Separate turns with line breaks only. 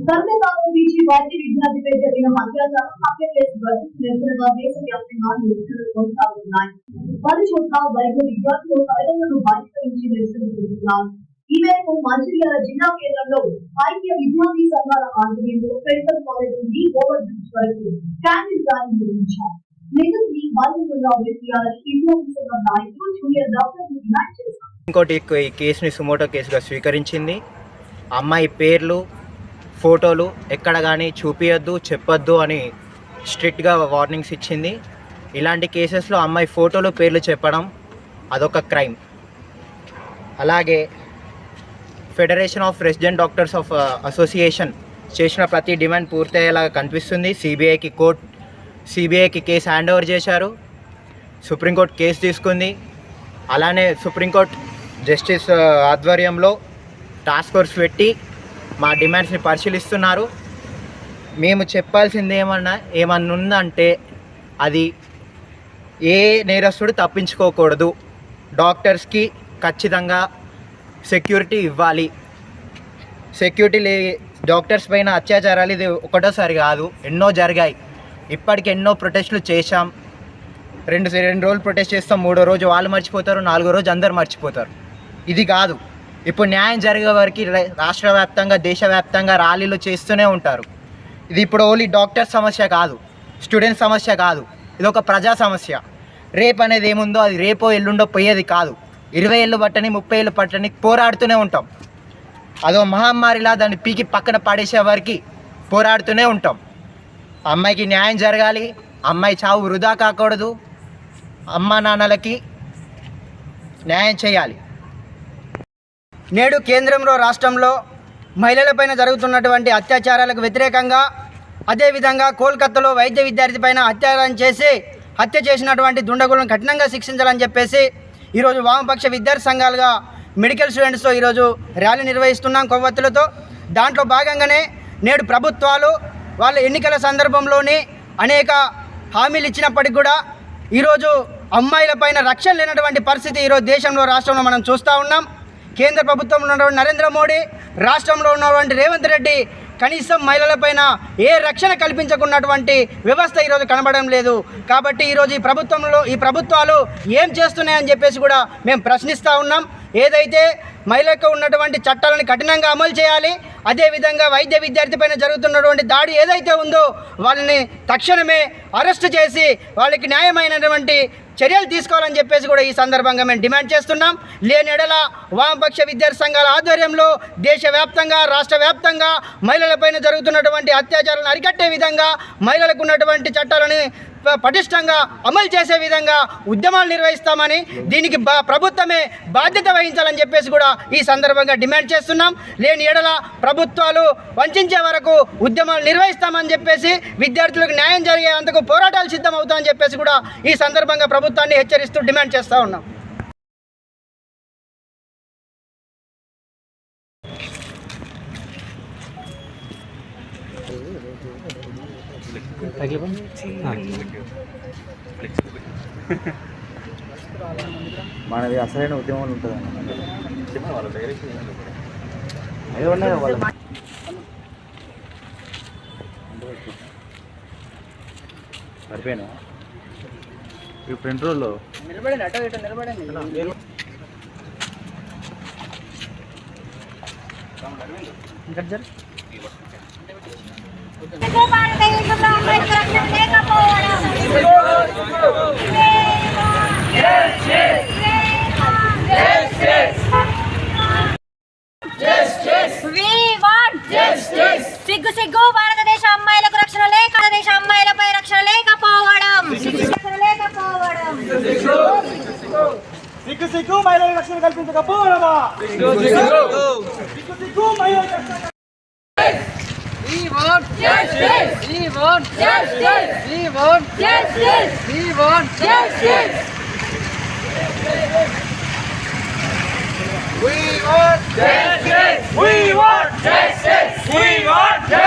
Karnataka BG వైద్య విద్యార్థిపై జరిగిన అత్యాచారం హత్య నిరసనగా దేశవ్యాప్తంగా నిరసనలు కొనసాగుతున్నాయి. పలు చోట్ల వైద్య విద్యార్థులు తల్లిదండ్రులను బహిష్కరించి నిరసన చేస్తున్నారు. ఈ మేరకు మంచిర్యాల జిల్లా కేంద్రంలో ఐక్య విద్యార్థి సంఘాల ఆధ్వర్యంలో మెడికల్ కాలేజ్ నుండి ఓవర్ బ్రిడ్జ్ వరకు క్యాండిల్ ర్యాలీ నిర్వహించారు. నిందితుడిని బాధ్యతగా వ్యక్తియాలని విద్యార్థి సంఘ నాయకులు జూనియర్ డాక్టర్లు డిమాండ్ చేశారు.
ఇంకోటి ఈ కేసుని సుమోటో కేసుగా స్వీకరించింది. అమ్మాయి పేర్లు ఫోటోలు ఎక్కడ కానీ చూపించొద్దు చెప్పొద్దు అని స్ట్రిక్ట్గా వార్నింగ్స్ ఇచ్చింది. ఇలాంటి కేసెస్లో అమ్మాయి ఫోటోలు పేర్లు చెప్పడం అదొక క్రైమ్. అలాగే federation of resident doctors of association చేసిన ప్రతి డిమాండ్ పూర్తయ్యేలాగా కనిపిస్తుంది. సిబిఐకి కేసు హ్యాండ్ ఓవర్ చేశారు. సుప్రీంకోర్టు కేసు తీసుకుంది. అలానే సుప్రీంకోర్టు జస్టిస్ ఆధ్వర్యంలో టాస్క్ ఫోర్స్ పెట్టి మా డిమాండ్స్ని పరిశీలిస్తున్నారు. మేము చెప్పాల్సింది ఏమన్నా ఉందంటే అది ఏ నేరస్తుడు తప్పించుకోకూడదు. డాక్టర్స్కి ఖచ్చితంగా సెక్యూరిటీ ఇవ్వాలి. డాక్టర్స్ పైన అత్యాచారాలు ఇది ఒకటోసారి కాదు, ఎన్నో జరిగాయి. ఇప్పటికి ఎన్నో ప్రొటెస్టులు చేశాం. రెండు రోజులు ప్రొటెస్ట్ చేస్తాం, మూడో రోజు వాళ్ళు మర్చిపోతారు, నాలుగో రోజు అందరు మర్చిపోతారు. ఇది కాదు. ఇప్పుడు న్యాయం జరిగే వరకు రాష్ట్ర వ్యాప్తంగా దేశవ్యాప్తంగా ర్యాలీలు చేస్తూనే ఉంటారు. ఇది ఇప్పుడు ఓన్లీ డాక్టర్ సమస్య కాదు, స్టూడెంట్ సమస్య కాదు, ఇది ఒక ప్రజా సమస్య. రేప్ అనేది ఏముందో అది రేపో ఎల్లుండో పోయేది కాదు. 20 ఏళ్ళు పట్టని 30 ఏళ్ళు పట్టని పోరాడుతూనే ఉంటాం. అదో మహమ్మారిలా దాన్ని పీకి పక్కన పడేసే వరకు పోరాడుతూనే ఉంటాం. అమ్మాయికి న్యాయం జరగాలి. అమ్మాయి చావు వృధా కాకూడదు. అమ్మా నాన్నలకి న్యాయం చేయాలి.
నేడు కేంద్రంలో రాష్ట్రంలో మహిళలపైన జరుగుతున్నటువంటి అత్యాచారాలకు వ్యతిరేకంగా, అదేవిధంగా కోల్కతాలో వైద్య విద్యార్థి పైన అత్యాచారం చేసి హత్య చేసినటువంటి దుండగులను కఠినంగా శిక్షించాలని చెప్పేసి ఈరోజు వామపక్ష విద్యార్థి సంఘాలుగా మెడికల్ స్టూడెంట్స్తో ఈరోజు ర్యాలీ నిర్వహిస్తున్నాం కొవ్వొత్తులతో. దాంట్లో భాగంగానే నేడు ప్రభుత్వాలు వాళ్ళ ఎన్నికల సందర్భంలోని అనేక హామీలు ఇచ్చినప్పటికి కూడా ఈరోజు అమ్మాయిలపైన రక్షణ లేనటువంటి పరిస్థితి ఈరోజు దేశంలో రాష్ట్రంలో మనం చూస్తూ ఉన్నాం. కేంద్ర ప్రభుత్వంలో ఉన్నటువంటి నరేంద్ర మోడీ, రాష్ట్రంలో ఉన్నటువంటి రేవంత్ రెడ్డి కనీసం మహిళలపైన ఏ రక్షణ కల్పించకున్నటువంటి వ్యవస్థ ఈరోజు కనబడడం లేదు. కాబట్టి ఈరోజు ఈ ప్రభుత్వాలు ఏం చేస్తున్నాయని చెప్పేసి కూడా మేము ప్రశ్నిస్తూ ఉన్నాం. ఏదైతే మహిళలకు ఉన్నటువంటి చట్టాలను కఠినంగా అమలు చేయాలి, అదేవిధంగా వైద్య విద్యార్థి పైన జరుగుతున్నటువంటి దాడి ఏదైతే ఉందో వాళ్ళని తక్షణమే అరెస్టు చేసి వాళ్ళకి న్యాయమైనటువంటి చర్యలు తీసుకోవాలని చెప్పేసి కూడా ఈ సందర్భంగా మేము డిమాండ్ చేస్తున్నాం. లేని ఎడల వామపక్ష విద్యార్థి సంఘాల ఆధ్వర్యంలో దేశవ్యాప్తంగా రాష్ట్ర వ్యాప్తంగా మహిళలపైన జరుగుతున్నటువంటి అత్యాచారాలను అరికట్టే విధంగా, మహిళలకు ఉన్నటువంటి చట్టాలను పటిష్టంగా అమలు చేసే విధంగా ఉద్యమాలు నిర్వహిస్తామని, దీనికి ప్రభుత్వమే బాధ్యత వహించాలని చెప్పేసి కూడా ఈ సందర్భంగా డిమాండ్ చేస్తున్నాం. లేని ఎడల ప్రభుత్వాలు వంచే వరకు ఉద్యమాలు నిర్వహిస్తామని చెప్పేసి, విద్యార్థులకు న్యాయం జరిగేందుకు పోరాటాలు సిద్ధమవుతామని చెప్పేసి కూడా ఈ సందర్భంగా ప్రభుత్వాన్ని హెచ్చరిస్తూ డిమాండ్ చేస్తూ ఉన్నాం.
మనది అసలైన ఉద్యమాలు ఉంటుంది. సరిపోయినా ఈ ఫ్రంట్ రోల్లో
నిలబడండి, అటో ఇటో నిలబడండి.
సిగ్గు భారతదేశ అమ్మాయిలకు రక్షణ లేక, దేశ అమ్మాయిలపై రక్షణ లేకపోవడం.
సిగ్గు మహిళలకు రక్షణ కల్పించకపోవడమా? సిగ్గు మహిళలకు రక్షణ. We want justice. We want justice. We want justice. We want justice. We want justice. We want justice. We want justice.